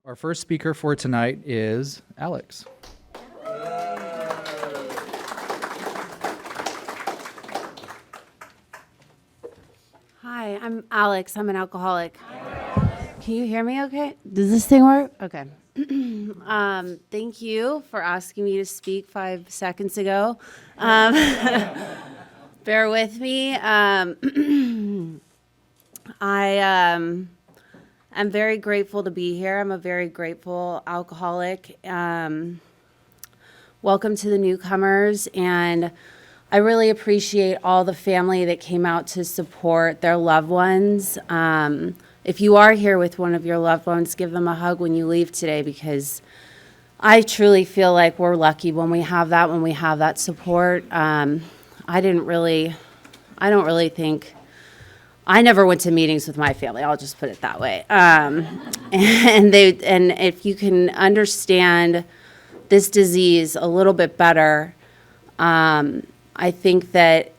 Our first speaker for tonight is Alex. Hi, I'm Alex. I'm an alcoholic. Can you hear me okay? Does this thing work? Okay. Thank you for asking me to speak 5 seconds ago. Bear with me. I'm very grateful to be here. I'm a very grateful alcoholic. Welcome to the newcomers, and I really appreciate all the family that came out to support their loved ones. If you are here with one of your loved ones, give them a hug when you leave today, because I truly feel like we're lucky when we have that support. I don't really think, I never went to meetings with my family. I'll just put it that way. And if you can understand this disease a little bit better, I think that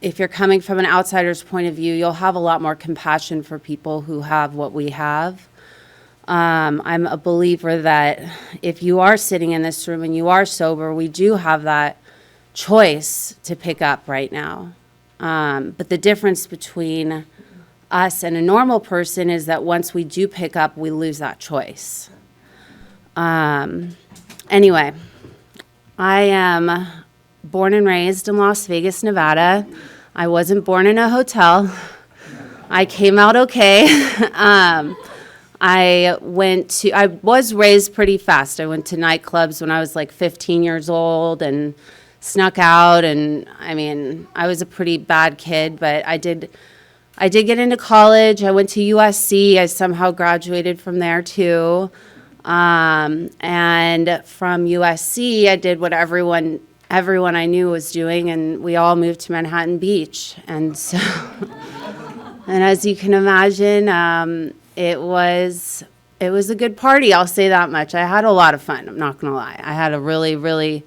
if you're coming from an outsider's point of view, you'll have a lot more compassion for people who have what we have. I'm a believer that if you are sitting in this room and you are sober, we do have that choice to pick up right now. But the difference between us and a normal person is that once we do pick up, we lose that choice. Anyway, I am born and raised in Las Vegas, Nevada. I wasn't born in a hotel. I came out okay. I was raised pretty fast. I went to nightclubs when I was like 15 years old and snuck out. And I mean, I was a pretty bad kid, but I did get into college. I went to USC. I somehow graduated from there too. And from USC, I did what everyone I knew was doing, and we all moved to Manhattan Beach. And so, and as you can imagine, it was a good party. I'll say that much. I had a lot of fun. I'm not gonna lie. I had a really, really,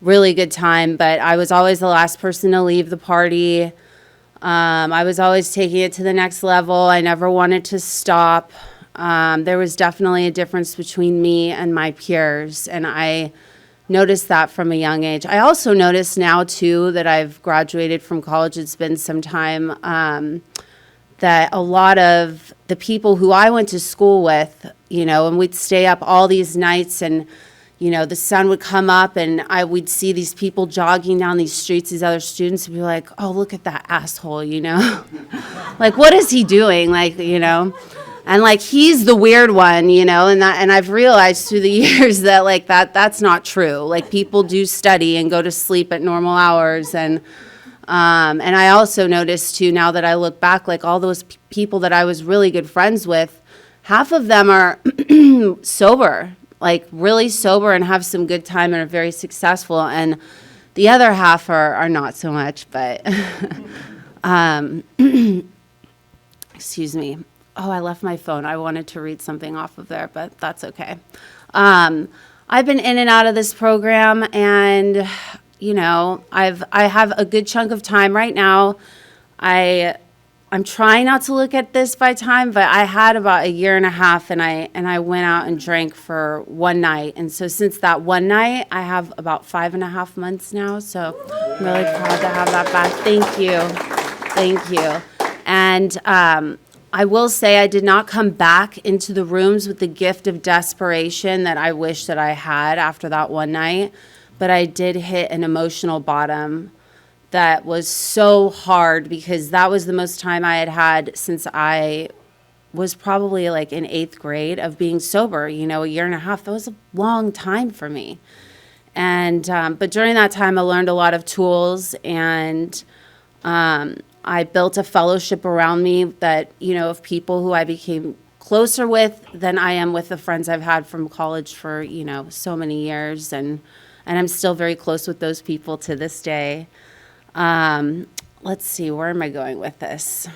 really good time, but I was always the last person to leave the party. I was always taking it to the next level. I never wanted to stop. There was definitely a difference between me and my peers, and I noticed that from a young age. I also notice now, too, that I've graduated from college, it's been some time, that a lot of the people who I went to school with, and we'd stay up all these nights, and, the sun would come up, and we'd see these people jogging down these streets, these other students, and be like, oh, look at that asshole, Like, what is he doing? And like, he's the weird one, and I've realized through the years that like that's not true. Like, people do study and go to sleep at normal hours. And I also noticed too, now that I look back, like all those people that I was really good friends with, half of them are sober, like really sober, and have some good time and are very successful. And the other half are not so much, but excuse me. Oh, I left my phone. I wanted to read something off of there, but that's okay. I've been in and out of this program, and I have a good chunk of time right now. I'm trying not to look at this by time, but I had about a year and a half, and I went out and drank for one night. And so since that one night, I have about 5.5 months now. So I'm really proud to have that back. Thank you. And I will say I did not come back into the rooms with the gift of desperation that I wish that I had after that one night, but I did hit an emotional bottom that was so hard, because that was the most time I had had since I was probably like in 8th grade of being sober, a year and a half. That was a long time for me. And but during that time, I learned a lot of tools, and I built a fellowship around me that, of people who I became closer with than I am with the friends I've had from college for, so many years. And I'm still very close with those people to this day. Let's see, where am I going with this?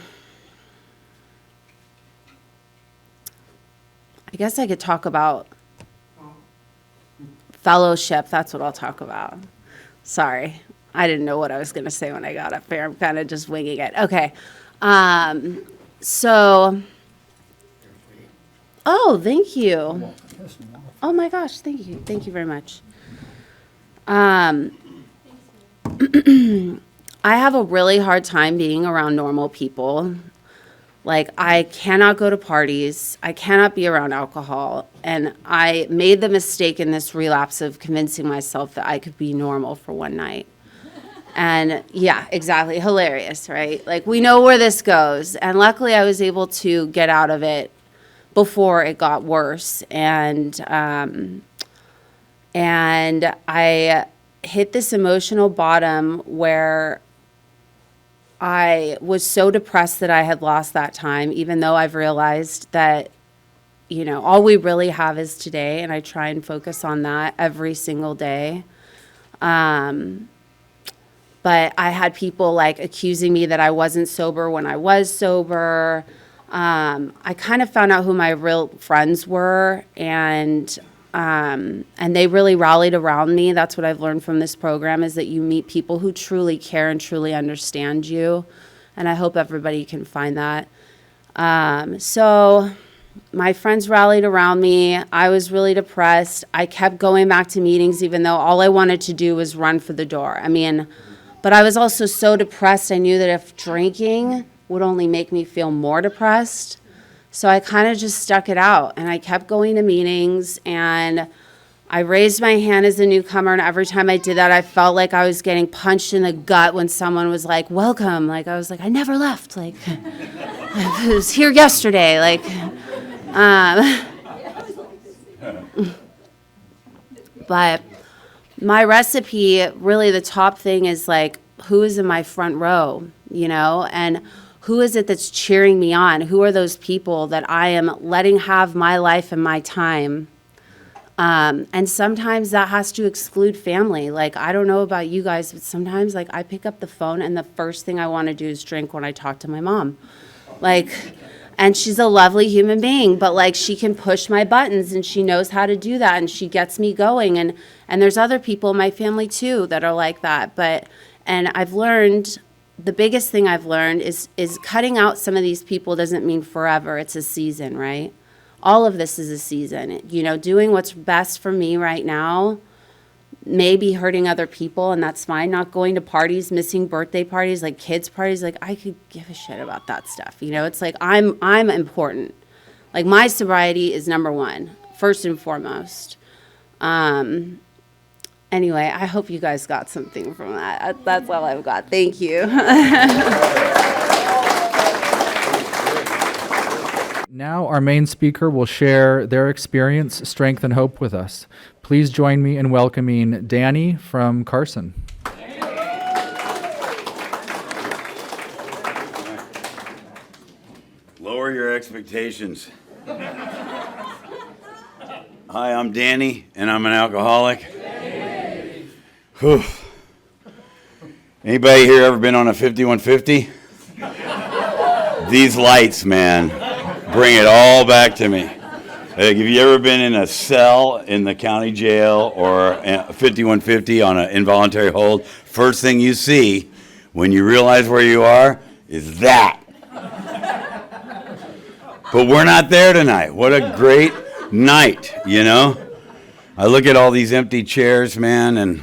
I guess I could talk about fellowship. That's what I'll talk about. Sorry. I didn't know what I was going to say when I got up here. I'm kind of just winging it. Okay. So Oh, thank you. Oh my gosh, thank you. Thank you very much. I have a really hard time being around normal people. Like, I cannot go to parties. I cannot be around alcohol. And I made the mistake in this relapse of convincing myself that I could be normal for one night. And yeah, exactly. Hilarious, right? Like, we know where this goes. And luckily, I was able to get out of it before it got worse. And I hit this emotional bottom where I was so depressed that I had lost that time, even though I've realized that, all we really have is today. And I try and focus on that every single day. But I had people like accusing me that I wasn't sober when I was sober. I kind of found out who my real friends were, and they really rallied around me. That's what I've learned from this program, is that you meet people who truly care and truly understand you. And I hope everybody can find that. So my friends rallied around me. I was really depressed. I kept going back to meetings, even though all I wanted to do was run for the door. But I was also so depressed, I knew that if drinking would only make me feel more depressed. So I kind of just stuck it out, and I kept going to meetings, and I raised my hand as a newcomer, and every time I did that, I felt like I was getting punched in the gut when someone was like, welcome. Like, I was like, I never left. Like, I was here yesterday. Like, but my recipe, really the top thing is like, who is in my front row, and who is it that's cheering me on? Who are those people that I am letting have my life and my time? And sometimes that has to exclude family. Like, I don't know about you guys, but sometimes like I pick up the phone and the first thing I want to do is drink when I talk to my mom. Like, and she's a lovely human being, but like she can push my buttons and she knows how to do that and she gets me going. And there's other people in my family too that are like that. And I've learned, the biggest thing I've learned is cutting out some of these people doesn't mean forever. It's a season, right? All of this is a season. Doing what's best for me right now may be hurting other people, and that's fine. Not going to parties, missing birthday parties, like kids' parties, like I could give a shit about that stuff. It's like I'm important. Like, my sobriety is number one, first and foremost. Anyway, I hope you guys got something from that. That's all I've got. Thank you. Now our main speaker will share their experience, strength, and hope with us. Please join me in welcoming Danny from Carson. Lower your expectations. Hi, I'm Danny, and I'm an alcoholic. Whew. Anybody here ever been on a 5150? These lights, man, bring it all back to me. Like, have you ever been in a cell in the county jail or a 5150 on an involuntary hold? First thing you see when you realize where you are is that. But we're not there tonight. What a great night, I look at all these empty chairs, man, and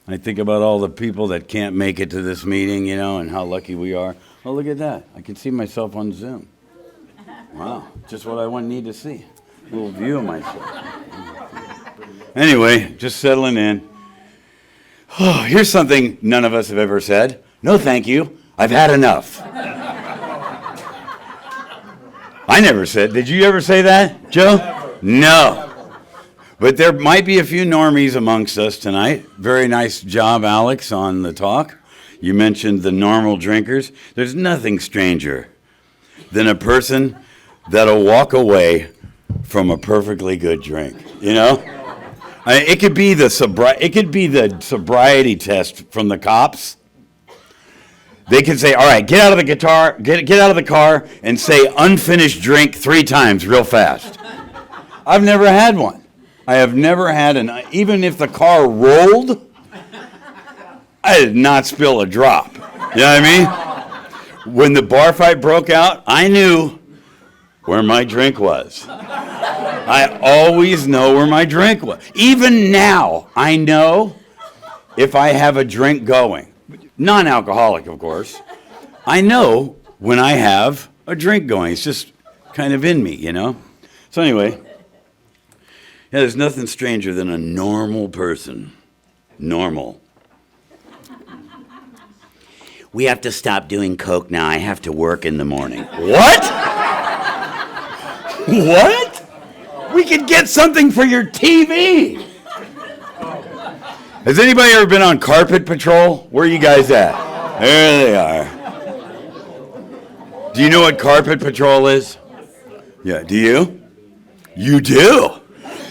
I think about all the people that can't make it to this meeting, and how lucky we are. Oh, look at that. I can see myself on Zoom. Wow, just what I need to see. A little view of myself. Anyway, just settling in. Oh, here's something none of us have ever said. No, thank you. I've had enough. I never said. Did you ever say that, Joe? No. But there might be a few normies amongst us tonight. Very nice job, Alex, on the talk. You mentioned the normal drinkers. There's nothing stranger than a person that'll walk away from a perfectly good drink. It could be the sobriety test from the cops. They could say, all right, get out of the car and say unfinished drink 3 times real fast. I've never had one. I have never had even if the car rolled, I did not spill a drop. You know what I mean? When the bar fight broke out, I knew where my drink was. I always know where my drink was. Even now, I know if I have a drink going. Non-alcoholic, of course. I know when I have a drink going. It's just kind of in me, you know? So anyway, yeah, there's nothing stranger than a normal person. Normal. We have to stop doing coke now. I have to work in the morning. What? What? We could get something for your TV. Has anybody ever been on carpet patrol? Where are you guys at? There they are. Do you know what carpet patrol is? Yeah, do you? You do?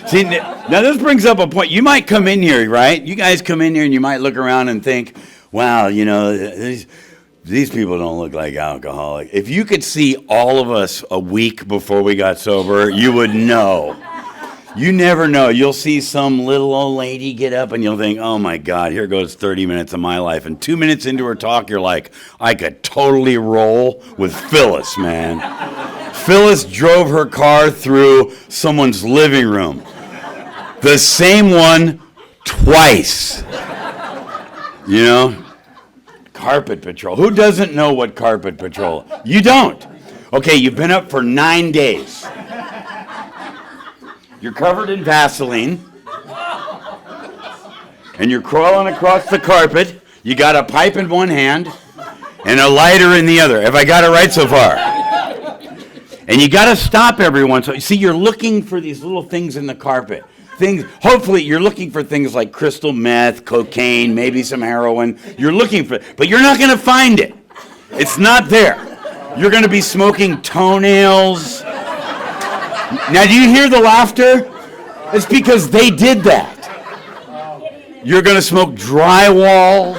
See, now this brings up a point. You might come in here, right? You guys come in here and you might look around and think, wow, you know, these people don't look like alcoholics. If you could see all of us a week before we got sober, you would know. You never know. You'll see some little old lady get up and you'll think, oh my God, here goes 30 minutes of my life. And 2 minutes into her talk, you're like, I could totally roll with Phyllis, man. Phyllis drove her car through someone's living room. The same one twice. You know? Carpet patrol. Who doesn't know what carpet patrol is? You don't. Okay, you've been up for 9 days. You're covered in Vaseline. And you're crawling across the carpet. You got a pipe in one hand and a lighter in the other. Have I got it right so far? And you got to stop every once in a while. See, you're looking for these little things in the carpet. Things. Hopefully, you're looking for things like crystal meth, cocaine, maybe some heroin. You're looking for it, but you're not going to find it. It's not there. You're going to be smoking toenails. Now, do you hear the laughter? It's because they did that. You're going to smoke drywall,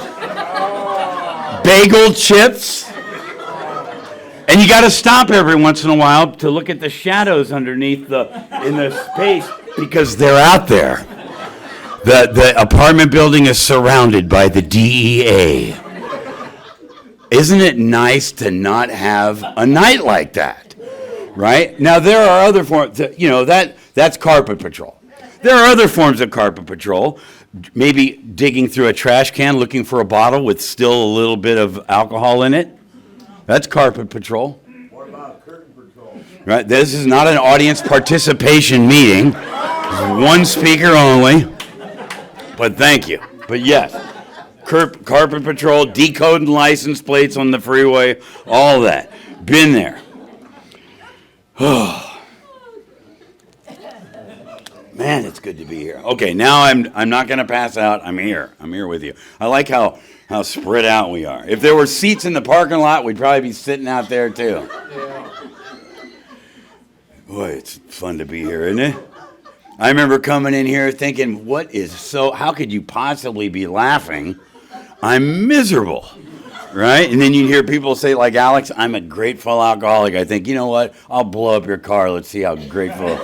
bagel chips, and you got to stop every once in a while to look at the shadows underneath in the space because they're out there. The apartment building is surrounded by the DEA. Isn't it nice to not have a night like that? Right? Now, there are other forms, you know, that's carpet patrol. There are other forms of carpet patrol, maybe digging through a trash can looking for a bottle with still a little bit of alcohol in it. That's carpet patrol. What about curtain patrol? Right? This is not an audience participation meeting. This is one speaker only. But thank you. But yes, carpet patrol, decoding license plates on the freeway, all that. Been there. Man, it's good to be here. Okay, now I'm not going to pass out. I'm here. I'm here with you. I like how spread out we are. If there were seats in the parking lot, we'd probably be sitting out there too. Boy, it's fun to be here, isn't it? I remember coming in here thinking, how could you possibly be laughing? I'm miserable. Right? And then you hear people say, like Alex, I'm a grateful alcoholic. I think, you know what? I'll blow up your car. Let's see how grateful you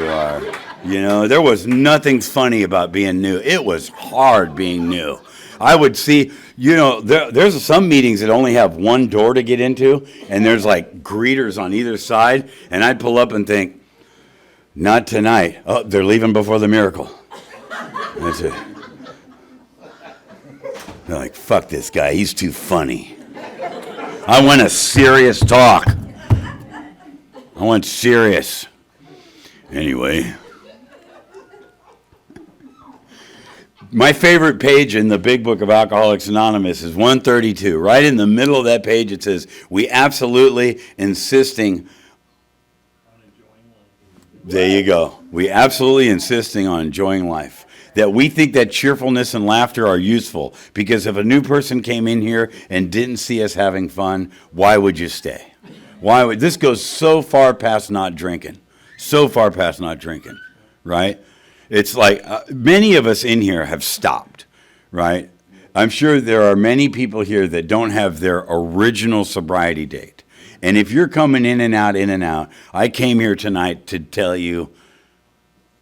are. You know, there was nothing funny about being new. It was hard being new. I would see, you know, there's some meetings that only have one door to get into, and there's like greeters on either side, and I'd pull up and think, not tonight. Oh, they're leaving before the miracle. That's it. They're like, fuck this guy, he's too funny. I want a serious talk. I want serious. Anyway. My favorite page in the big book of Alcoholics Anonymous is 132. Right in the middle of that page it says, we absolutely insisting. There you go. We absolutely insisting on enjoying life. That we think that cheerfulness and laughter are useful. Because if a new person came in here and didn't see us having fun, why would you stay? This goes so far past not drinking. So far past not drinking, right? It's like many of us in here have stopped, right? I'm sure there are many people here that don't have their original sobriety date. And if you're coming in and out, I came here tonight to tell you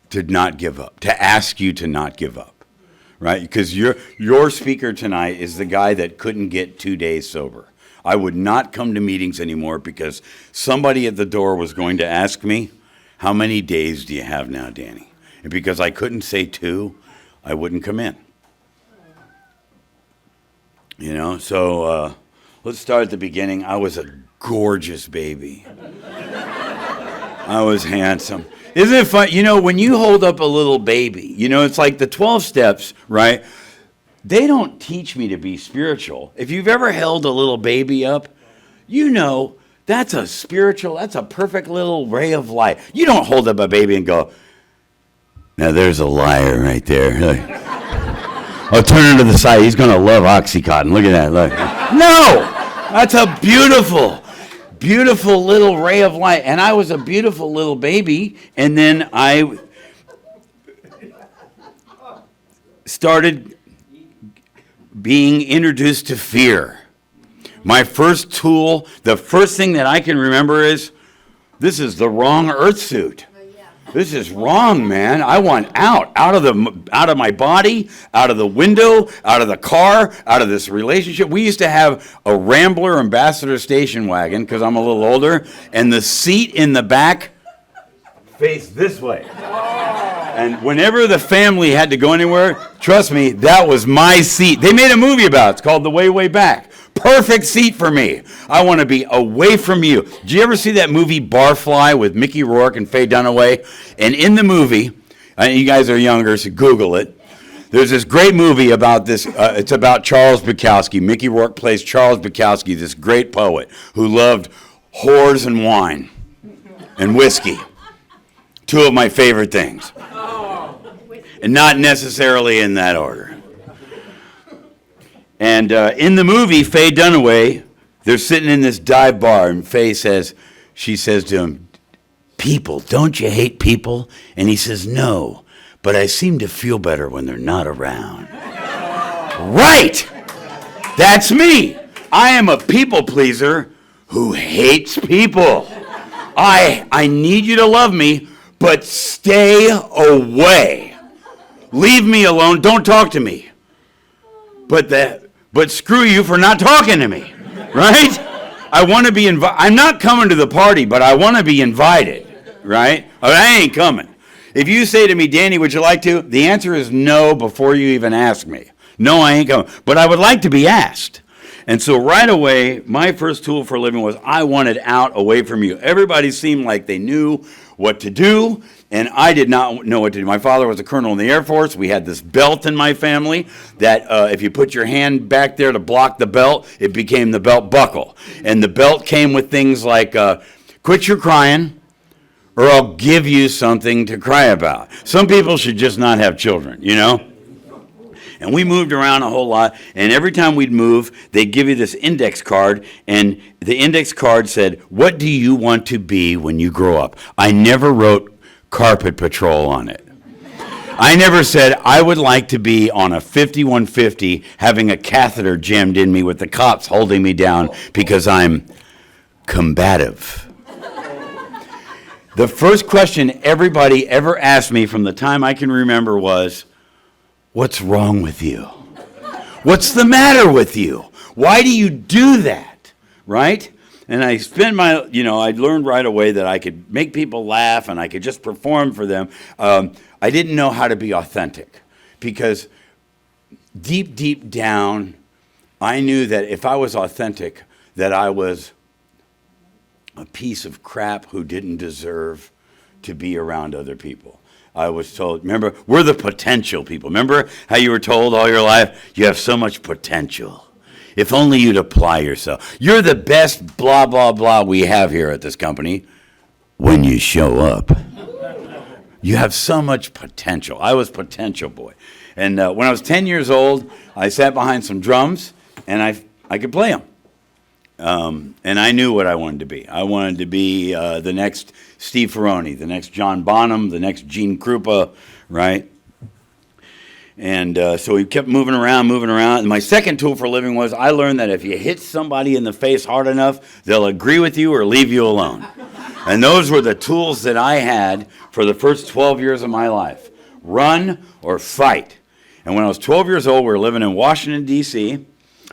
to not give up, to ask you to not give up, right? Because your speaker tonight is the guy that couldn't get 2 days sober. I would not come to meetings anymore because somebody at the door was going to ask me, how many days do you have now, Danny? And because I couldn't say 2, I wouldn't come in. You know, so let's start at the beginning. I was a gorgeous baby. I was handsome. Isn't it fun? You know, when you hold up a little baby, you know, it's like the 12 steps, right? They don't teach me to be spiritual. If you've ever held a little baby up, you know that's a spiritual, that's a perfect little ray of light. You don't hold up a baby and go, now there's a liar right there. I'll turn him to the side. He's going to love Oxycontin. Look at that. Look. No! That's a beautiful, beautiful little ray of light. And I was a beautiful little baby. And then I started being introduced to fear. My first tool, the first thing that I can remember is, this is the wrong earth suit. This is wrong, man. I want out of my body, out of the window, out of the car, out of this relationship. We used to have a Rambler Ambassador station wagon because I'm a little older, and the seat in the back faced this way. And whenever the family had to go anywhere, trust me, that was my seat. They made a movie about it. It's called The Way, Way Back. Perfect seat for me. I want to be away from you. Did you ever see that movie Barfly with Mickey Rourke and Faye Dunaway? And in the movie, you guys are younger, so Google it. There's this great movie about this. It's about Charles Bukowski. Mickey Rourke plays Charles Bukowski, this great poet who loved whores and wine and whiskey. 2 of my favorite things. And not necessarily in that order. And in the movie, Faye Dunaway, they're sitting in this dive bar, and Faye she says to him, people, don't you hate people? And he says, no, but I seem to feel better when they're not around. Right! That's me. I am a people pleaser who hates people. I need you to love me, but stay away. Leave me alone. Don't talk to me. But screw you for not talking to me, right? I want to be invited. I'm not coming to the party, but I want to be invited, right? I ain't coming. If you say to me, Danny, would you like to? The answer is no before you even ask me. No, I ain't coming. But I would like to be asked. And so right away, my first tool for living was I wanted out away from you. Everybody seemed like they knew what to do, and I did not know what to do. My father was a colonel in the Air Force. We had this belt in my family that if you put your hand back there to block the belt, it became the belt buckle. And the belt came with things like, quit your crying, or I'll give you something to cry about. Some people should just not have children, you know? And we moved around a whole lot, and every time we'd move, they'd give you this index card, and the index card said, what do you want to be when you grow up? I never wrote carpet patrol on it. I never said I would like to be on a 5150 having a catheter jammed in me with the cops holding me down because I'm combative. The first question everybody ever asked me from the time I can remember was, what's wrong with you? What's the matter with you? Why do you do that? Right? And I spent I learned right away that I could make people laugh and I could just perform for them. I didn't know how to be authentic because deep, deep down, I knew that if I was authentic, that I was a piece of crap who didn't deserve to be around other people. I was told, remember, we're the potential people. Remember how you were told all your life, you have so much potential. If only you'd apply yourself. You're the best blah, blah, blah we have here at this company when you show up. You have so much potential. I was potential boy. And when I was 10 years old, I sat behind some drums, and I could play them. And I knew what I wanted to be. I wanted to be the next Steve Ferroni, the next John Bonham, the next Gene Krupa, right? And so we kept moving around. And my second tool for living was I learned that if you hit somebody in the face hard enough, they'll agree with you or leave you alone. And those were the tools that I had for the first 12 years of my life. Run or fight. And when I was 12 years old, we were living in Washington, D.C.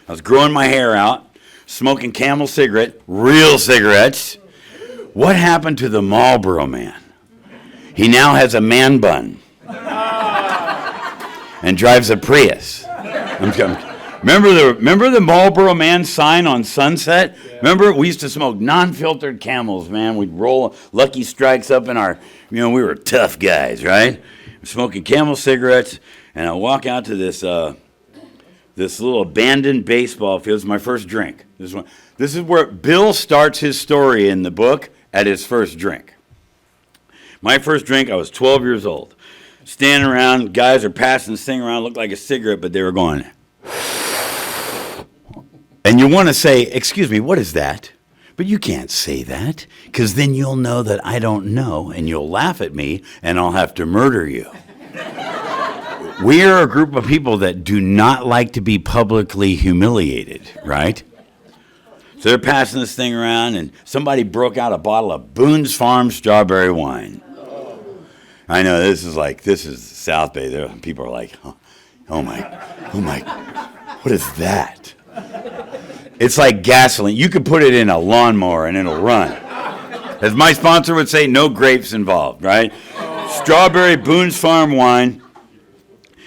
I was growing my hair out. smoking Camel cigarette, real cigarettes. What happened to the Marlboro man? He now has a man bun and drives a Prius. Remember the Marlboro Man sign on Sunset? Remember, we used to smoke non-filtered Camels, man. We'd roll Lucky Strikes up in our, we were tough guys, right? Smoking Camel cigarettes, and I walk out to this little abandoned baseball field. It's my first drink. This is where Bill starts his story in the book at his first drink. My first drink, I was 12 years old. Standing around, guys are passing this thing around, looked like a cigarette, but they were going. And you want to say, excuse me, what is that? But you can't say that, because then you'll know that I don't know, and you'll laugh at me, and I'll have to murder you. We are a group of people that do not like to be publicly humiliated, right? So they're passing this thing around, and somebody broke out a bottle of Boone's Farm strawberry wine. I know, this is South Bay. There, people are like, oh my, what is that? It's like gasoline. You could put it in a lawnmower and it'll run. As my sponsor would say, no grapes involved, right? Strawberry Boone's Farm wine.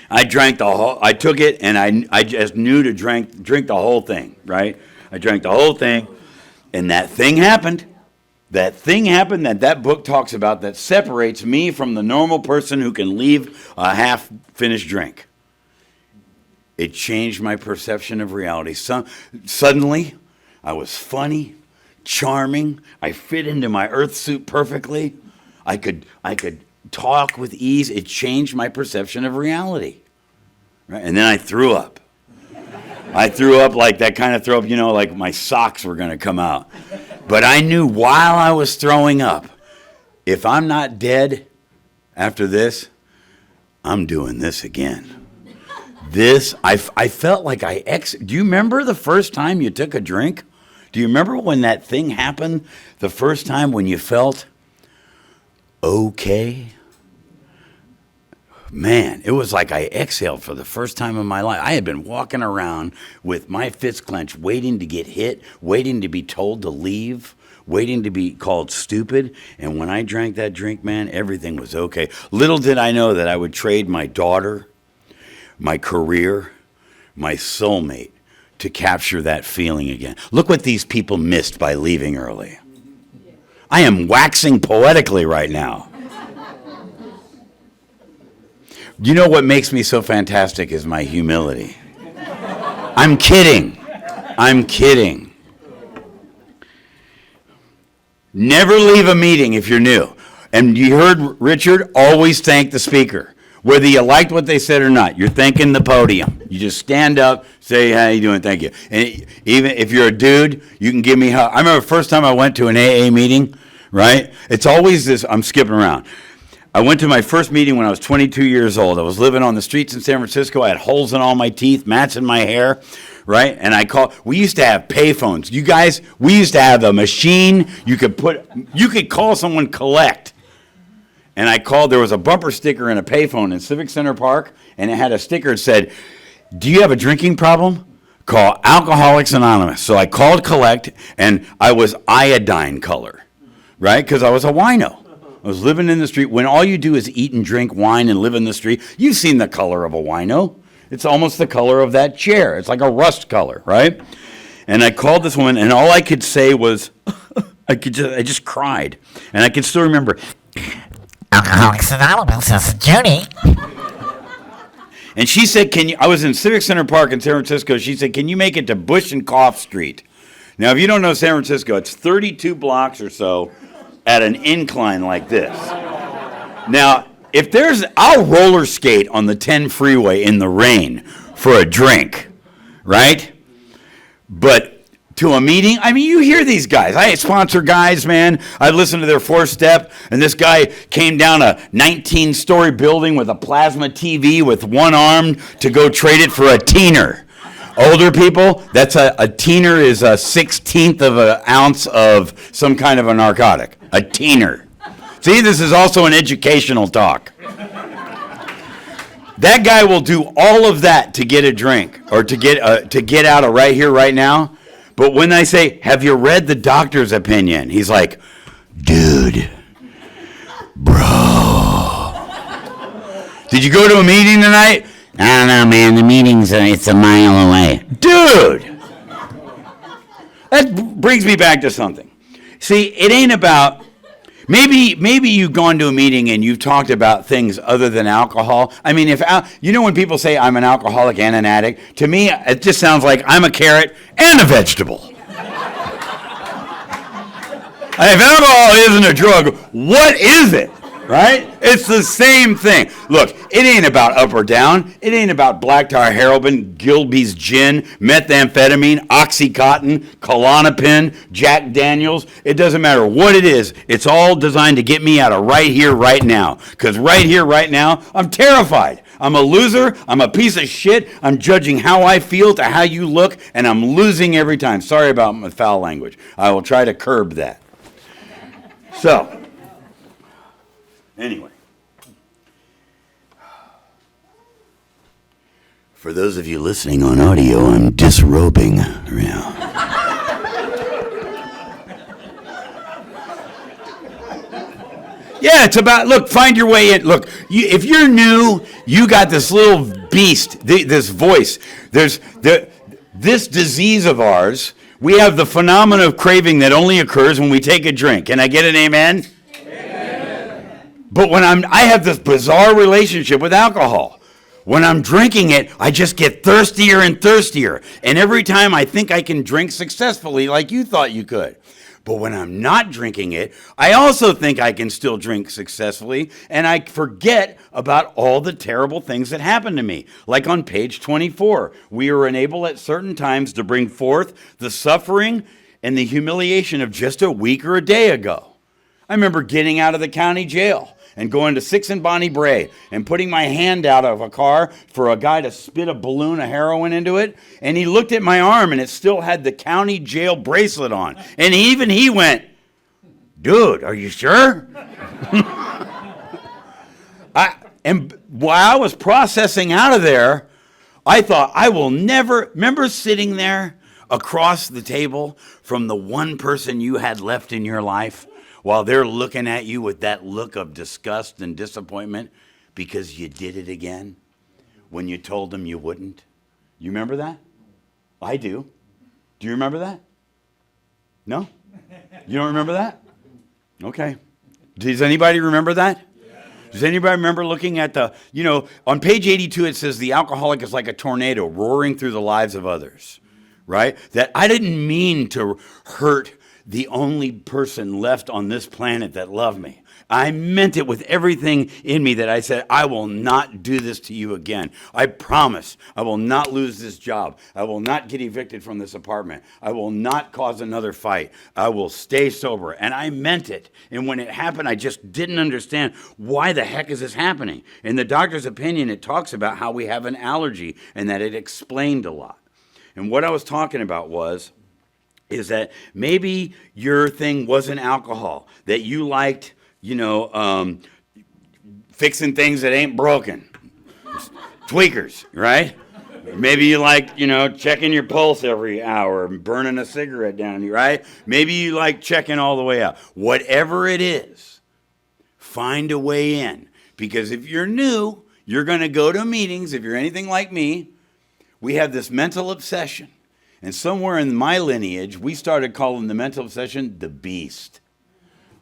I drank I took it and I just knew to drink the whole thing, right? I drank the whole thing, and that thing happened. That thing happened that book talks about that separates me from the normal person who can leave a half-finished drink. It changed my perception of reality. Suddenly, I was funny, charming. I fit into my earth suit perfectly. I could talk with ease. It changed my perception of reality. Right? And then I threw up. I threw up like that kind of throw up, like my socks were going to come out. But I knew while I was throwing up, if I'm not dead after this, I'm doing this again. I felt like do you remember the first time you took a drink? Do you remember when that thing happened? The first time when you felt okay? Man, it was like I exhaled for the first time in my life. I had been walking around with my fists clenched, waiting to get hit, waiting to be told to leave, waiting to be called stupid. And when I drank that drink, man, everything was okay. Little did I know that I would trade my daughter, my career, my soulmate to capture that feeling again. Look what these people missed by leaving early. I am waxing poetically right now. You know what makes me so fantastic is my humility. I'm kidding. Never leave a meeting if you're new. And you heard Richard, always thank the speaker. Whether you liked what they said or not, you're thanking the podium. You just stand up, say, how you doing, thank you. And even if you're a dude, you can give me a hug. I remember the first time I went to an AA meeting, right? It's always this, I'm skipping around. I went to my first meeting when I was 22 years old. I was living on the streets in San Francisco. I had holes in all my teeth, mats in my hair, right? And we used to have payphones. You guys, we used to have a machine you could call someone collect. And there was a bumper sticker in a payphone in Civic Center Park, and it had a sticker that said, do you have a drinking problem? Call Alcoholics Anonymous. So I called collect, and I was iodine color, right? Because I was a wino. I was living in the street. When all you do is eat and drink wine and live in the street, you've seen the color of a wino. It's almost the color of that chair. It's like a rust color, right? And I called this woman, and all I could say was, I just cried. And I can still remember, Alcoholics Anonymous, this is Judy. And she said, I was in Civic Center Park in San Francisco. She said, can you make it to Bush and Cough Street? Now, if you don't know San Francisco, it's 32 blocks or so at an incline like this. Now, I'll roller skate on the 10 freeway in the rain for a drink, right? But to a meeting, you hear these guys. I sponsor guys, man. I listen to their 4-step, and this guy came down a 19-story building with a plasma TV with one arm to go trade it for a teener. Older people, that's a teener is a 1/16 of an ounce of some kind of a narcotic. A teener. See, this is also an educational talk. That guy will do all of that to get a drink or to get out of right here, right now. But when I say, have you read the doctor's opinion? He's like, dude, bro. Did you go to a meeting tonight? I don't know, man. The meeting's it's a mile away. Dude. That brings me back to something. See, it ain't about, maybe you've gone to a meeting and you've talked about things other than alcohol. I mean, when people say I'm an alcoholic and an addict, to me, it just sounds like I'm a carrot and a vegetable. If alcohol isn't a drug, what is it? Right? It's the same thing. Look, it ain't about up or down. It ain't about black tar heroin, Gilby's gin, methamphetamine, Oxycontin, Klonopin, Jack Daniels. It doesn't matter what it is. It's all designed to get me out of right here, right now. Because right here, right now, I'm terrified. I'm a loser. I'm a piece of shit. I'm judging how I feel to how you look, and I'm losing every time. Sorry about my foul language. I will try to curb that. So, anyway, for those of you listening on audio, I'm disrobing around. Yeah, it's about, look, find your way in. Look, if you're new, you got this little beast, this voice. There's this disease of ours. We have the phenomenon of craving that only occurs when we take a drink. Can I get an amen? But I have this bizarre relationship with alcohol. When I'm drinking it, I just get thirstier and thirstier. And every time I think I can drink successfully like you thought you could. But when I'm not drinking it, I also think I can still drink successfully, and I forget about all the terrible things that happen to me. Like on page 24, we are enabled at certain times to bring forth the suffering and the humiliation of just a week or a day ago. I remember getting out of the county jail and going to 6 and Bonnie Bray and putting my hand out of a car for a guy to spit a balloon of heroin into it. And he looked at my arm and it still had the county jail bracelet on. And he went, dude, are you sure? And while I was processing out of there, I thought, I will never, remember sitting there across the table from the one person you had left in your life? While they're looking at you with that look of disgust and disappointment because you did it again when you told them you wouldn't. You remember that? I do. Do you remember that? No? You don't remember that? Okay. Does anybody remember that? Does anybody remember looking at on page 82 it says the alcoholic is like a tornado roaring through the lives of others, right? That I didn't mean to hurt the only person left on this planet that loved me. I meant it with everything in me that I said, I will not do this to you again. I promise I will not lose this job. I will not get evicted from this apartment. I will not cause another fight. I will stay sober. And I meant it. And when it happened, I just didn't understand why the heck is this happening. In the doctor's opinion, it talks about how we have an allergy and that it explained a lot. And what I was talking about is that maybe your thing wasn't alcohol, that you liked, fixing things that ain't broken, tweakers, right? Maybe you like, checking your pulse every hour and burning a cigarette down, right? Maybe you like checking all the way out. Whatever it is, find a way in. Because if you're new, you're going to go to meetings. If you're anything like me, we have this mental obsession. And somewhere in my lineage, we started calling the mental obsession the beast.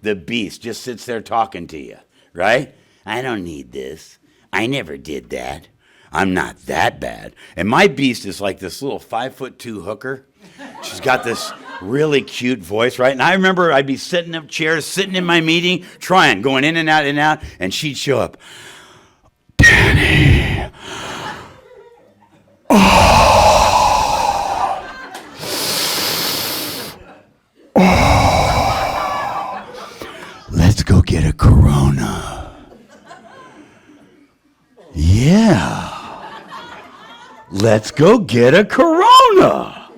The beast just sits there talking to you, right? I don't need this. I never did that. I'm not that bad. And my beast is like this little 5'2" hooker. She's got this really cute voice, right? And I remember I'd be sitting up chairs, sitting in my meeting, going in and out, and she'd show up. Danny. Let's go get a Corona. Yeah. Let's go get a Corona.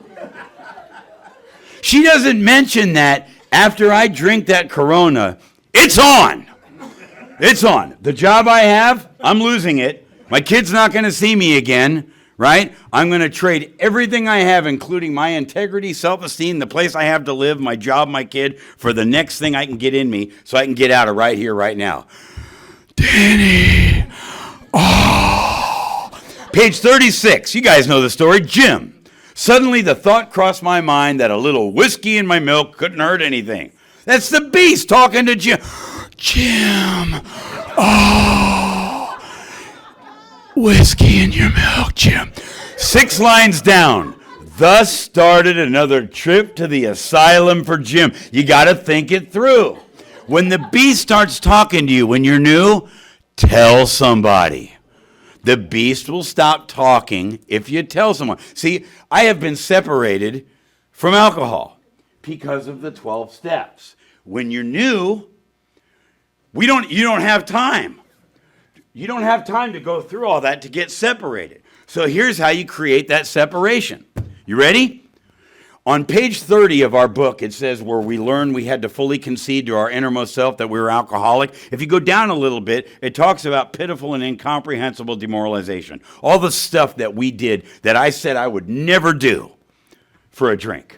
She doesn't mention that after I drink that Corona, it's on. It's on. The job I have, I'm losing it. My kid's not going to see me again, right? I'm going to trade everything I have, including my integrity, self-esteem, the place I have to live, my job, my kid, for the next thing I can get in me so I can get out of right here, right now. Danny. Oh. Page 36. You guys know the story. Jim. Suddenly the thought crossed my mind that a little whiskey in my milk couldn't hurt anything. That's the beast talking to Jim. Jim. Oh. Whiskey in your milk, Jim. 6 lines down. Thus started another trip to the asylum for Jim. You got to think it through. When the beast starts talking to you when you're new, tell somebody. The beast will stop talking if you tell someone. See, I have been separated from alcohol because of the 12 steps. When you're new, you don't have time. You don't have time to go through all that to get separated. So here's how you create that separation. You ready? On page 30 of our book, it says where we learned we had to fully concede to our innermost self that we were alcoholic. If you go down a little bit, it talks about pitiful and incomprehensible demoralization. All the stuff that we did that I said I would never do for a drink.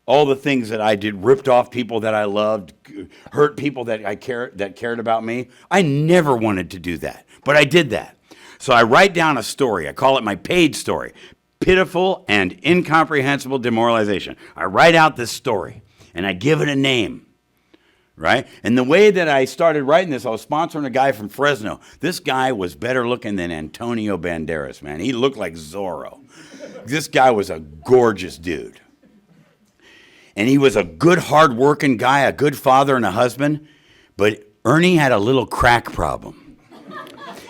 All the things that I did, ripped off people that I loved, hurt people that cared about me. I never wanted to do that, but I did that. So I write down a story. I call it my page story. Pitiful and incomprehensible demoralization. I write out this story and I give it a name, right? And the way that I started writing this, I was sponsoring a guy from Fresno. This guy was better looking than Antonio Banderas, man. He looked like Zorro. This guy was a gorgeous dude. And he was a good, hard-working guy, a good father and a husband. But Ernie had a little crack problem.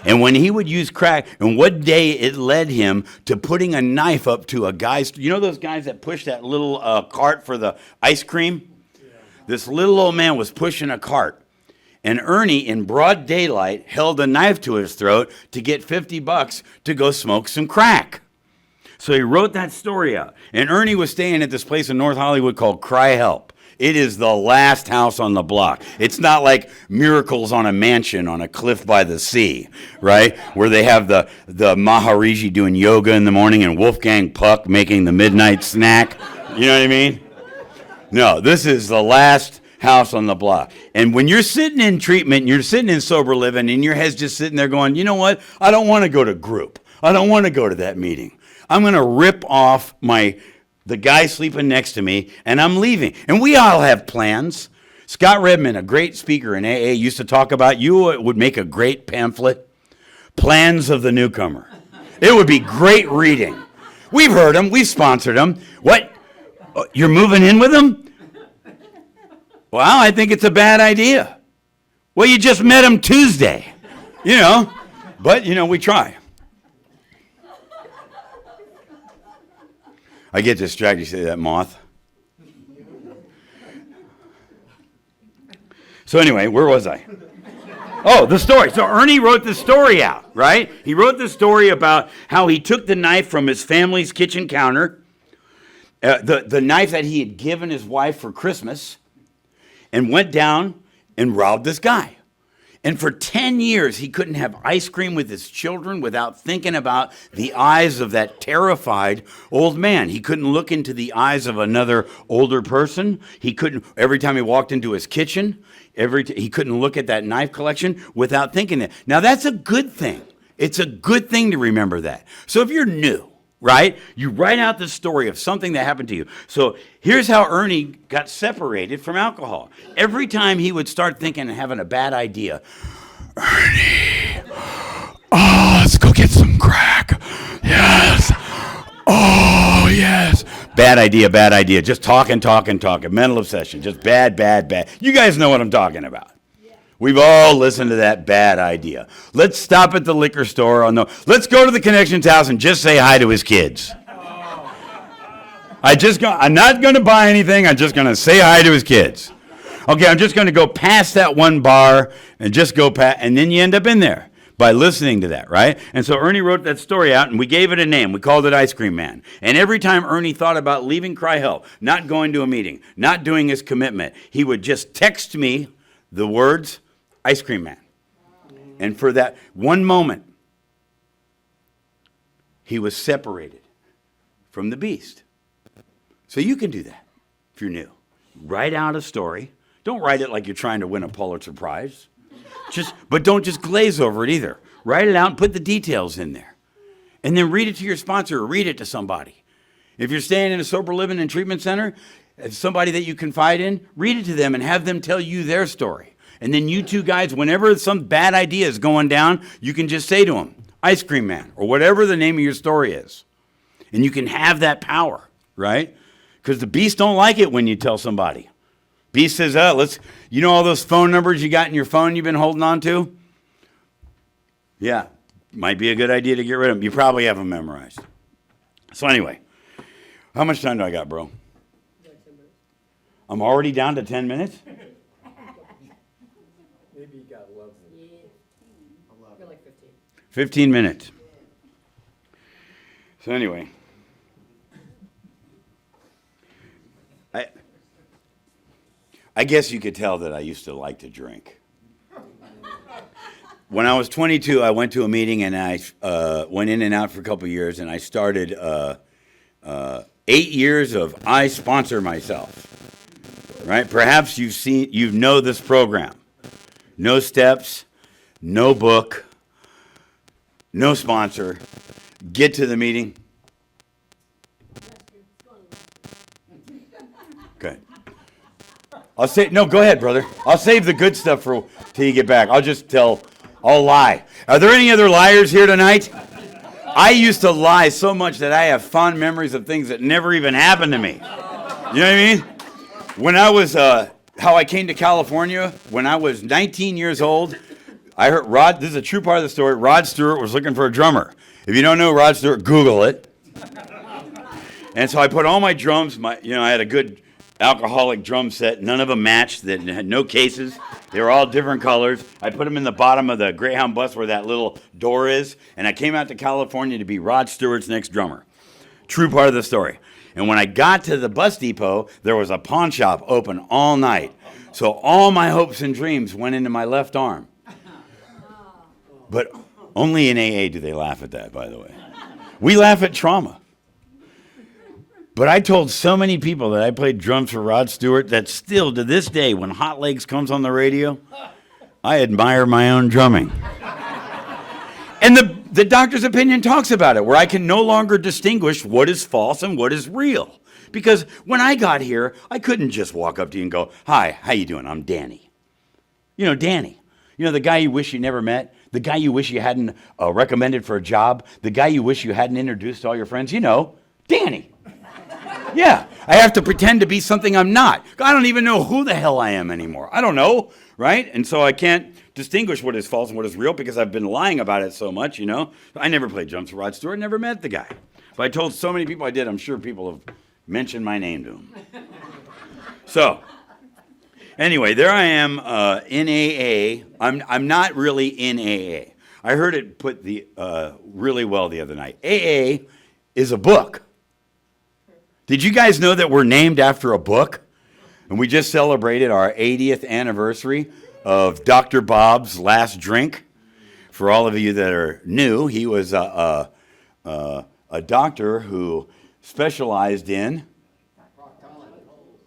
And when he would use crack, and one day it led him to putting a knife up to a guy's, you know those guys that push that little cart for the ice cream? Yeah. This little old man was pushing a cart. And Ernie, in broad daylight, held a knife to his throat to get $50 to go smoke some crack. So he wrote that story out. And Ernie was staying at this place in North Hollywood called Cry Help. It is the last house on the block. It's not like Miracles on a Mansion on a cliff by the sea, right? Where they have the Maharishi doing yoga in the morning and Wolfgang Puck making the midnight snack. You know what I mean? No, this is the last house on the block. And when you're sitting in treatment, and you're sitting in sober living, and your head's just sitting there going, you know what? I don't want to go to group. I don't want to go to that meeting. I'm going to rip off the guy sleeping next to me, and I'm leaving. And we all have plans. Scott Redmond, a great speaker in AA, used to talk about, you would make a great pamphlet, Plans of the Newcomer. It would be great reading. We've heard them. We've sponsored them. What? You're moving in with them? Well, I think it's a bad idea. Well, you just met him Tuesday. But, we try. I get distracted. You say that moth. So anyway, where was I? Oh, the story. So Ernie wrote the story out, right? He wrote the story about how he took the knife from his family's kitchen counter, the knife that he had given his wife for Christmas, and went down and robbed this guy. And for 10 years, he couldn't have ice cream with his children without thinking about the eyes of that terrified old man. He couldn't look into the eyes of another older person. He couldn't, every time he walked into his kitchen, he couldn't look at that knife collection without thinking that. Now, that's a good thing. It's a good thing to remember that. So if you're new, right, you write out the story of something that happened to you. So here's how Ernie got separated from alcohol. Every time he would start thinking and having a bad idea, Ernie, let's go get some crack. Yes. Oh, yes. Bad idea. Just talking. Mental obsession. Just bad. You guys know what I'm talking about. We've all listened to that bad idea. Let's stop at the liquor store. Let's go to the Connections house and just say hi to his kids. I'm not going to buy anything. I'm just going to say hi to his kids. Okay, I'm just going to go past that one bar and just go past, and then you end up in there by listening to that, right? And so Ernie wrote that story out, and we gave it a name. We called it Ice Cream Man. And every time Ernie thought about leaving Cry Help, not going to a meeting, not doing his commitment, he would just text me the words, Ice Cream Man. And for that one moment, he was separated from the beast. So you can do that if you're new. Write out a story. Don't write it like you're trying to win a Pulitzer Prize. But don't just glaze over it either. Write it out and put the details in there. And then read it to your sponsor or read it to somebody. If you're staying in a sober living and treatment center, if somebody that you confide in, read it to them and have them tell you their story. And then you two guys, whenever some bad idea is going down, you can just say to them, Ice Cream Man, or whatever the name of your story is. And you can have that power, right? Because the beast don't like it when you tell somebody. Beast says, you know all those phone numbers you got in your phone you've been holding on to? Yeah, might be a good idea to get rid of them. You probably have them memorized. So anyway, how much time do I got, bro? I'm already down to 10 minutes? Maybe you got 11. 15 minutes. So anyway, I guess you could tell that I used to like to drink. When I was 22, I went to a meeting and I went in and out for a couple of years, and I started 8 years of I Sponsor Myself. Right? Perhaps you know this program. No steps, no book, no sponsor. Get to the meeting. Okay. Go ahead, brother. I'll save the good stuff till you get back. I'll lie. Are there any other liars here tonight? I used to lie so much that I have fond memories of things that never even happened to me. You know what I mean? When I was, how I came to California, when I was 19 years old, I heard this is a true part of the story, Rod Stewart was looking for a drummer. If you don't know Rod Stewart, Google it. And so I put all my drums, I had a good alcoholic drum set. None of them matched. That had no cases. They were all different colors. I put them in the bottom of the Greyhound bus where that little door is, and I came out to California to be Rod Stewart's next drummer. True part of the story. And when I got to the bus depot, there was a pawn shop open all night. So all my hopes and dreams went into my left arm. But only in AA do they laugh at that, by the way. We laugh at trauma. But I told so many people that I played drums for Rod Stewart that still to this day, when Hot Legs comes on the radio, I admire my own drumming. And the doctor's opinion talks about it, where I can no longer distinguish what is false and what is real. Because when I got here, I couldn't just walk up to you and go, "Hi, how you doing? I'm Danny." You know, Danny. You know, the guy you wish you never met, the guy you wish you hadn't recommended for a job, the guy you wish you hadn't introduced to all your friends, Danny. Yeah, I have to pretend to be something I'm not. I don't even know who the hell I am anymore. I don't know, right? And so I can't distinguish what is false and what is real because I've been lying about it so much, I never played drums for Rod Stewart, never met the guy. But I told so many people I did, I'm sure people have mentioned my name to them. So, anyway, there I am in AA. I'm not really in AA. I heard it put really well the other night. AA is a book. Did you guys know that we're named after a book? And we just celebrated our 80th anniversary of Dr. Bob's Last Drink. For all of you that are new, he was a doctor who specialized in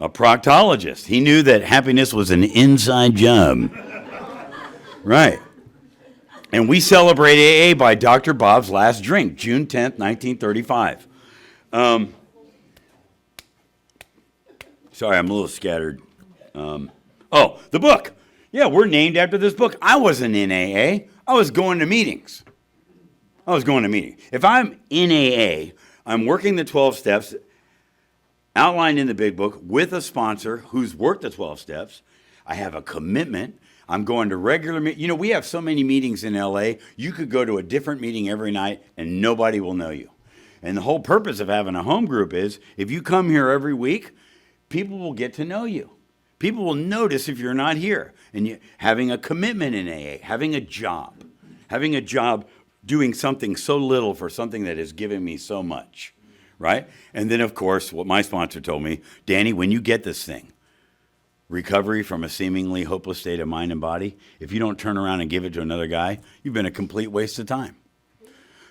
a proctologist. He knew that happiness was an inside job. Right. And we celebrate AA by Dr. Bob's Last Drink, June 10th, 1935. Sorry, I'm a little scattered. The book. Yeah, we're named after this book. I wasn't in AA. I was going to meetings. If I'm in AA, I'm working the 12 steps outlined in the big book with a sponsor who's worked the 12 steps. I have a commitment. I'm going to regular meetings. We have so many meetings in LA. You could go to a different meeting every night and nobody will know you. And the whole purpose of having a home group is if you come here every week, people will get to know you. People will notice if you're not here. And having a commitment in AA, having a job doing something so little for something that has given me so much, right? And then, of course, what my sponsor told me, Danny, when you get this thing, recovery from a seemingly hopeless state of mind and body, if you don't turn around and give it to another guy, you've been a complete waste of time.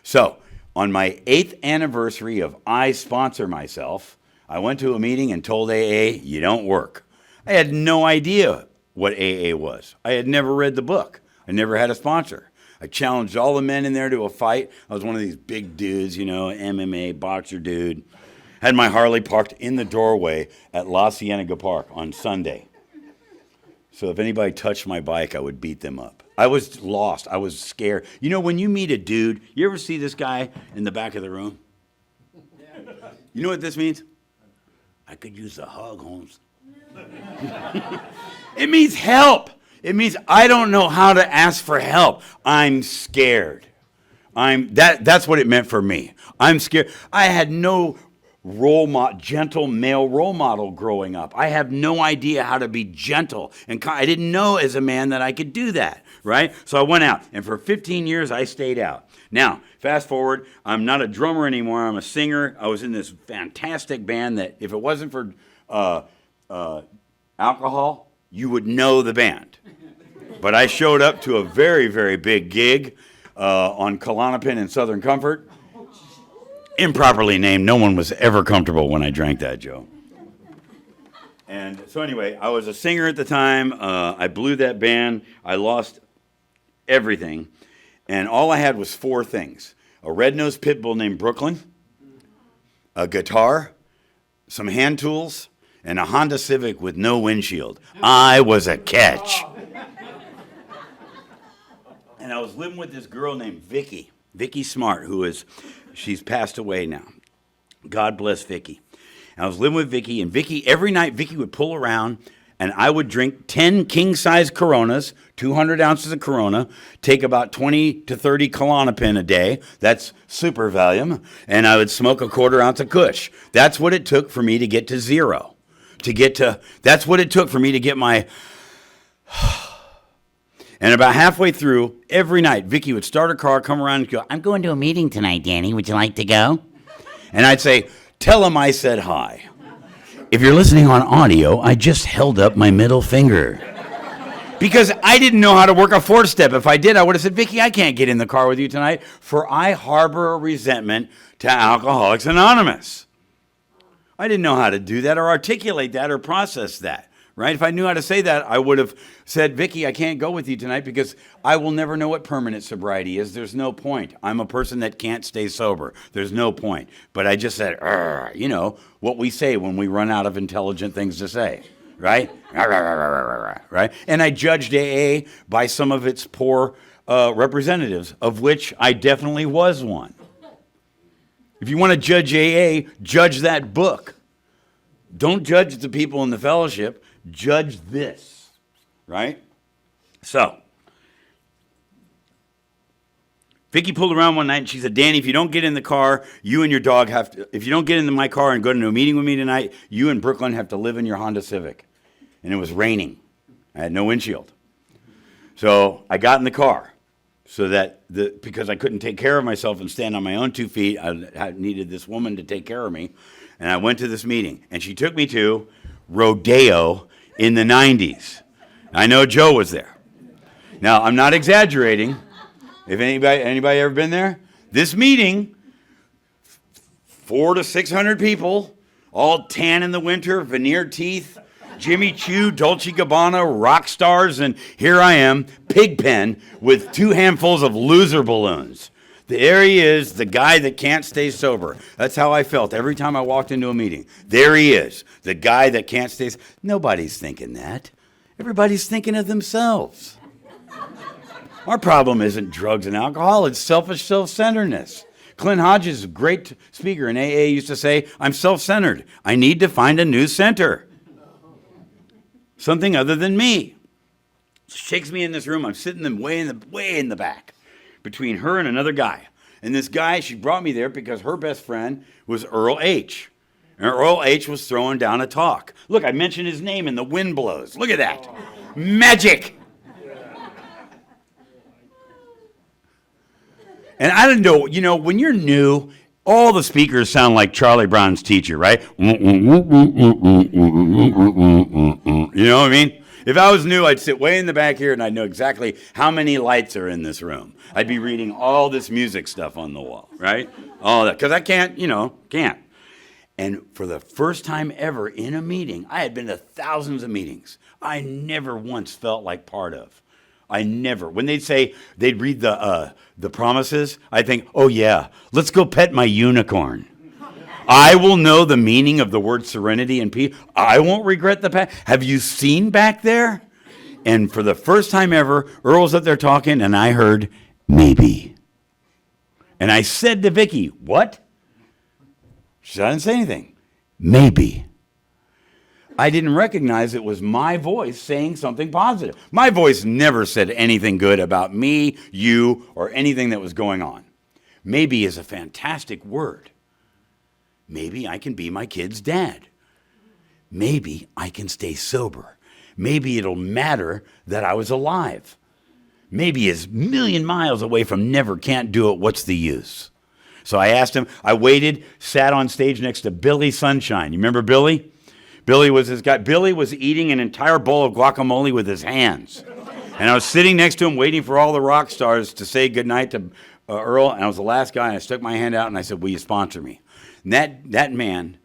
So, On my 8th anniversary of I Sponsor Myself, I went to a meeting and told AA, you don't work. I had no idea what AA was. I had never read the book. I never had a sponsor. I challenged all the men in there to a fight. I was one of these big dudes, MMA, boxer dude. Had my Harley parked in the doorway at La Cienega Park on Sunday. So if anybody touched my bike, I would beat them up. I was lost. I was scared. When you meet a dude, you ever see this guy in the back of the room? You know what this means? I could use a hug, Holmes. It means help. It means I don't know how to ask for help. I'm scared. That's what it meant for me. I'm scared. I had no gentle male role model growing up. I have no idea how to be gentle, and I didn't know as a man that I could do that, right? So I went out, and for 15 years I stayed out. Now, fast forward, I'm not a drummer anymore. I'm a singer. I was in this fantastic band that if it wasn't for alcohol, you would know the band. But I showed up to a very, very big gig on Klonopin in Southern Comfort. Improperly named. No one was ever comfortable when I drank that, Joe. And so anyway, I was a singer at the time. I blew that band. I lost everything. And all I had was 4 things. A red-nosed pit bull named Brooklyn, a guitar, some hand tools, and a Honda Civic with no windshield. I was a catch. And I was living with this girl named Vicky Smart, she's passed away now. God bless Vicky. And I was living with Vicky, and every night Vicky would pull around, and I would drink 10 king-size Coronas, 200 ounces of Corona, take about 20 to 30 Klonopin a day. That's super Valium. And I would smoke a 1/4 ounce of Kush. That's what it took for me to get to zero. That's what it took for me to get my... And about halfway through, every night, Vicky would start her car, come around and go, I'm going to a meeting tonight, Danny. Would you like to go? and I'd say, tell him I said hi. If you're listening on audio, I just held up my middle finger. Because I didn't know how to work a 4-step. If I did, I would have said, Vicky, I can't get in the car with you tonight, for I harbor a resentment to Alcoholics Anonymous. I didn't know how to do that or articulate that or process that, right? If I knew how to say that, I would have said, Vicky, I can't go with you tonight because I will never know what permanent sobriety is. There's no point. I'm a person that can't stay sober. There's no point. But I just said, what we say when we run out of intelligent things to say, right? Right? And I judged AA by some of its poor representatives, of which I definitely was one. If you want to judge AA, judge that book. Don't judge the people in the fellowship. Judge this, right? So, Vicky pulled around one night and she said, Danny, if you don't get in the car, you and your dog have to, if you don't get into my car and go to a meeting with me tonight, you and Brooklyn have to live in your Honda Civic. And it was raining. I had no windshield. So I got in the car. So that because I couldn't take care of myself and stand on my own 2 feet, I needed this woman to take care of me. And I went to this meeting, and she took me to Rodeo in the 90s. I know Joe was there. Now, I'm not exaggerating. If anybody ever been there? This meeting, 400 to 600 people, all tan in the winter, veneer teeth, Jimmy Choo, Dolce & Gabbana, rock stars, and here I am, Pigpen, with 2 handfuls of loser balloons. There he is, the guy that can't stay sober. That's how I felt every time I walked into a meeting. There he is, the guy that can't stay sober. Nobody's thinking that. Everybody's thinking of themselves. Our problem isn't drugs and alcohol, it's selfish self-centeredness. Clint Hodges, a great speaker in AA, used to say, I'm self-centered. I need to find a new center. Something other than me. Shakes me in this room. I'm sitting way in the back between her and another guy. And this guy, she brought me there because her best friend was Earl H. And Earl H. was throwing down a talk. Look, I mentioned his name and the wind blows. Look at that. Magic. And I don't know, when you're new, all the speakers sound like Charlie Brown's teacher, right? You know what I mean? If I was new, I'd sit way in the back here and I'd know exactly how many lights are in this room. I'd be reading all this music stuff on the wall, right? all that, because I can't. And for the first time ever in a meeting, I had been to thousands of meetings. I never once felt like part of. I never. When they'd say, they'd read the promises, I'd think, oh yeah, let's go pet my unicorn. I will know the meaning of the word serenity and peace. I won't regret the past. Have you seen back there? And for the first time ever, Earl was up there talking, and I heard, maybe. And I said to Vicki, what? She didn't say anything. Maybe. I didn't recognize it was my voice saying something positive. My voice never said anything good about me, you, or anything that was going on. Maybe is a fantastic word. Maybe I can be my kid's dad. Maybe I can stay sober. Maybe it'll matter that I was alive. Maybe is a million miles away from never, can't do it, what's the use? So I asked him, I waited, sat on stage next to Billy Sunshine. You remember Billy? Billy was this guy. Billy was eating an entire bowl of guacamole with his hands. And I was sitting next to him waiting for all the rock stars to say goodnight to Earl, and I was the last guy, and I stuck my hand out and I said, will you sponsor me? And that man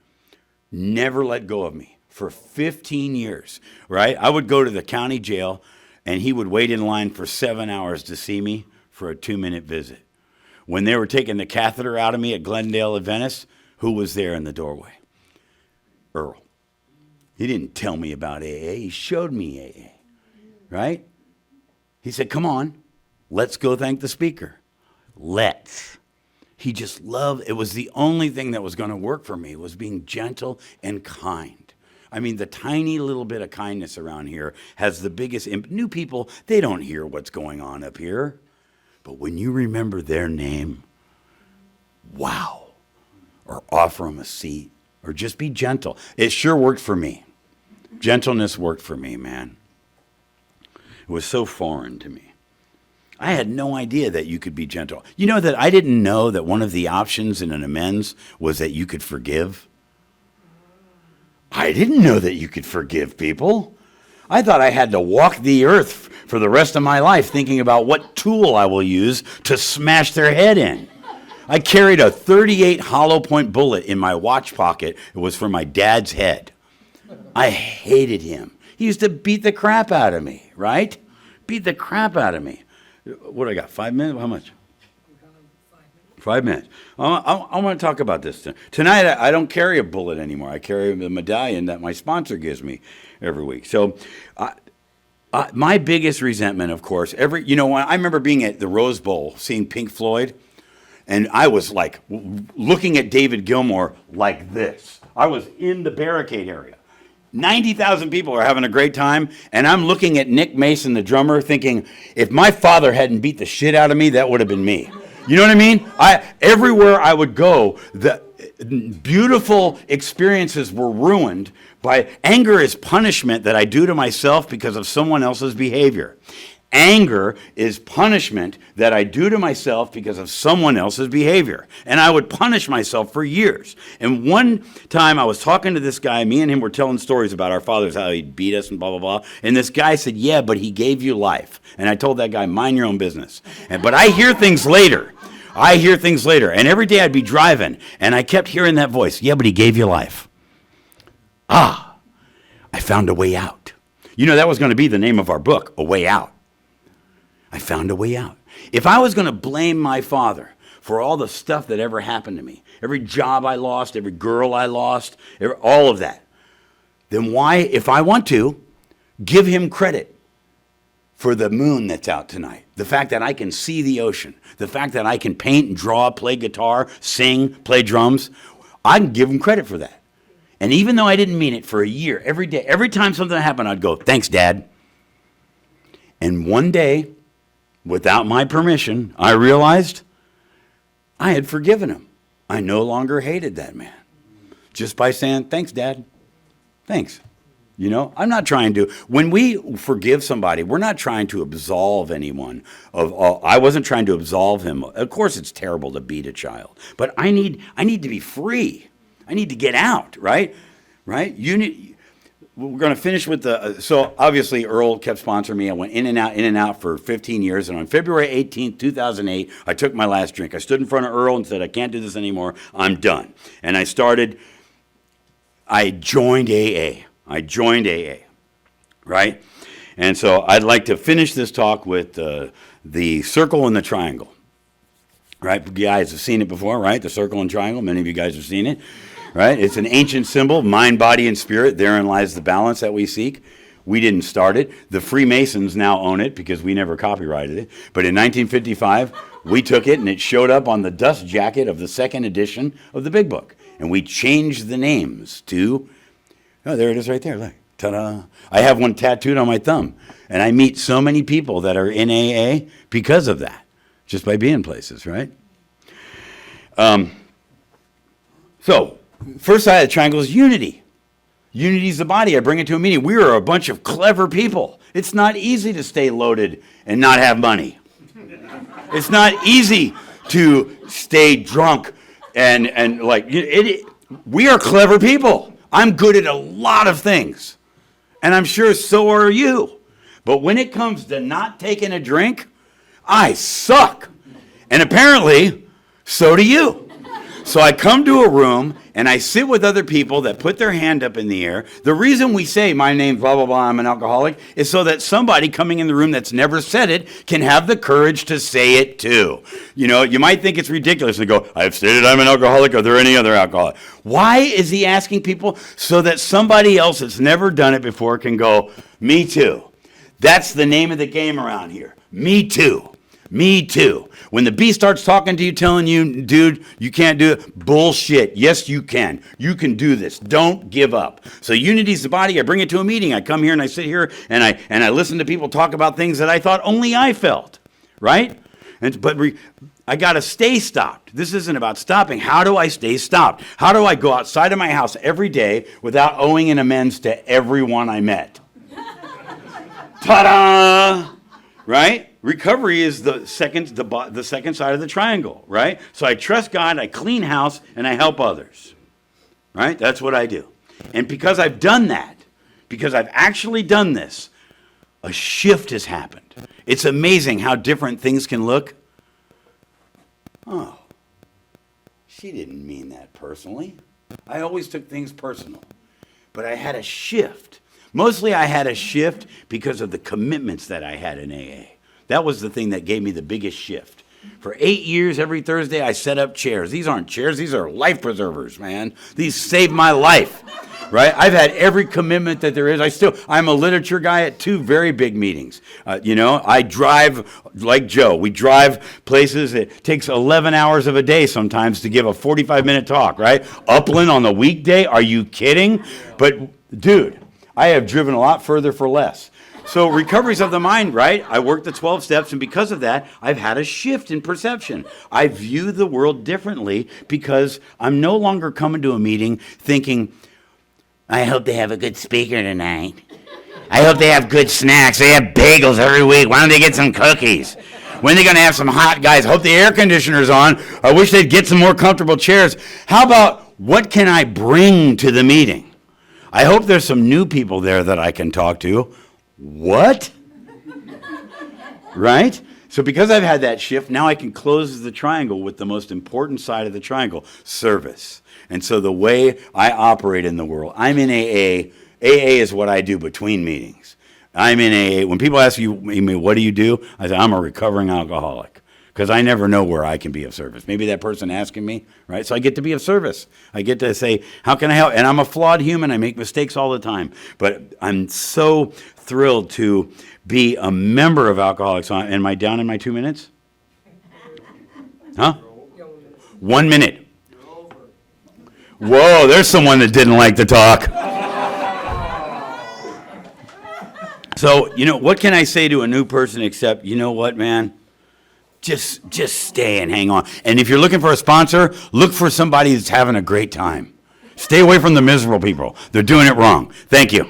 never let go of me for 15 years, right? I would go to the county jail, and he would wait in line for 7 hours to see me for a 2-minute visit. When they were taking the catheter out of me at Glendale at Venice, who was there in the doorway? Earl. He didn't tell me about AA. He showed me AA, right? He said, come on, let's go thank the speaker. Let's. He just loved, it was the only thing that was going to work for me was being gentle and kind. I mean, the tiny little bit of kindness around here has the biggest new people, they don't hear what's going on up here. But when you remember their name, wow, or offer them a seat, or just be gentle. It sure worked for me. Gentleness worked for me, man. It was so foreign to me. I had no idea that you could be gentle. You know that I didn't know that one of the options in an amends was that you could forgive? I didn't know that you could forgive people. I thought I had to walk the earth for the rest of my life thinking about what tool I will use to smash their head in. I carried a .38 hollow point bullet in my watch pocket. It was for my dad's head. I hated him. He used to beat the crap out of me, right? Beat the crap out of me. What do I got, 5 minutes? How much? 5 minutes. I want to talk about this. Tonight, I don't carry a bullet anymore. I carry the medallion that my sponsor gives me every week. So my biggest resentment, of course, when I remember being at the Rose Bowl, seeing Pink Floyd, and I was like looking at David Gilmour like this. I was in the barricade area. 90,000 people are having a great time, and I'm looking at Nick Mason, the drummer, thinking, if my father hadn't beat the shit out of me, that would have been me. You know what I mean? Everywhere I would go, the beautiful experiences were ruined by anger is punishment that I do to myself because of someone else's behavior. Anger is punishment that I do to myself because of someone else's behavior. And I would punish myself for years. And one time I was talking to this guy, me and him were telling stories about our fathers, how he'd beat us and blah, blah, blah. And this guy said, yeah, but he gave you life. And I told that guy, mind your own business. But I hear things later. And every day I'd be driving, and I kept hearing that voice, yeah, but he gave you life. I found a way out. That was going to be the name of our book, A Way Out. I found a way out. If I was going to blame my father for all the stuff that ever happened to me, every job I lost, every girl I lost, all of that, then why, if I want to, give him credit for the moon that's out tonight, the fact that I can see the ocean, the fact that I can paint and draw, play guitar, sing, play drums, I can give him credit for that. And even though I didn't mean it, for a year, every day, every time something happened, I'd go, thanks, Dad. And one day, without my permission, I realized I had forgiven him. I no longer hated that man. Just by saying, thanks, Dad. Thanks. I'm not trying to, when we forgive somebody, we're not trying to absolve anyone I wasn't trying to absolve him. Of course it's terrible to beat a child, but I need to be free. I need to get out, right? Right? we're going to finish with the, so obviously Earl kept sponsoring me. I went in and out for 15 years. And on February 18th, 2008, I took my last drink. I stood in front of Earl and said, I can't do this anymore. I'm done. And I joined AA. Right? And so I'd like to finish this talk with the circle and the triangle. Right? You guys have seen it before, right? The circle and triangle. Many of you guys have seen it. Right? It's an ancient symbol, mind, body, and spirit. Therein lies the balance that we seek. We didn't start it. The Freemasons now own it because we never copyrighted it. But in 1955, we took it and it showed up on the dust jacket of the second edition of the Big Book. And we changed the names to, oh, there it is right there. Look. Ta-da. I have one tattooed on my thumb. And I meet so many people that are in AA because of that. Just by being places, right? So, first side of the triangle is unity. Unity is the body. I bring it to a meeting. We are a bunch of clever people. It's not easy to stay loaded and not have money. It's not easy to stay drunk and like, we are clever people. I'm good at a lot of things. And I'm sure so are you. But when it comes to not taking a drink, I suck. And apparently, so do you. So I come to a room and I sit with other people that put their hand up in the air. The reason we say my name's blah, blah, blah, I'm an alcoholic, is so that somebody coming in the room that's never said it can have the courage to say it too. You know, you might think it's ridiculous to go, I've stated I'm an alcoholic. Are there any other alcoholic? Why is he asking people? So that somebody else that's never done it before can go, me too. That's the name of the game around here. Me too. Me too. When the bee starts talking to you, telling you, dude, you can't do it, bullshit. Yes, you can. You can do this. Don't give up. So unity's the body. I bring it to a meeting. I come here and I sit here and I listen to people talk about things that I thought only I felt, right? I got to stay stopped. This isn't about stopping. How do I stay stopped? How do I go outside of my house every day without owing an amends to everyone I met? Ta-da! Right? Recovery is the second side of the triangle, right? So I trust God, I clean house, and I help others, right? That's what I do. And because I've done that, because I've actually done this, a shift has happened. It's amazing how different things can look. Oh, she didn't mean that personally. I always took things personal. But I had a shift. Mostly I had a shift because of the commitments that I had in AA. That was the thing that gave me the biggest shift. For 8 years, every Thursday, I set up chairs. These aren't chairs. These are life preservers, man. These saved my life, right? I've had every commitment that there is. I'm a literature guy at 2 very big meetings. I drive like Joe. We drive places. It takes 11 hours of a day sometimes to give a 45-minute talk, right? Upland on the weekday? Are you kidding? But, dude, I have driven a lot further for less. So recovery's of the mind, right? I worked the 12 steps, and because of that, I've had a shift in perception. I view the world differently because I'm no longer coming to a meeting thinking, I hope they have a good speaker tonight. I hope they have good snacks. They have bagels every week. Why don't they get some cookies? When are they going to have some hot guys? Hope the air conditioner's on. I wish they'd get some more comfortable chairs. How about what can I bring to the meeting? I hope there's some new people there that I can talk to. What? Right? So because I've had that shift, now I can close the triangle with the most important side of the triangle, service. And so the way I operate in the world, I'm in AA. AA is what I do between meetings. I'm in AA. When people ask you, what do you do? I say, I'm a recovering alcoholic. Because I never know where I can be of service. Maybe that person asking me, right? So I get to be of service. I get to say, how can I help? And I'm a flawed human. I make mistakes all the time. But I'm so thrilled to be a member of Alcoholics Anonymous. Am I down in my 2 minutes? Huh? 1 minute. Whoa, there's someone that didn't like to talk. So, what can I say to a new person except, you know what, man? Just stay and hang on. And if you're looking for a sponsor, look for somebody that's having a great time. Stay away from the miserable people. They're doing it wrong. Thank you.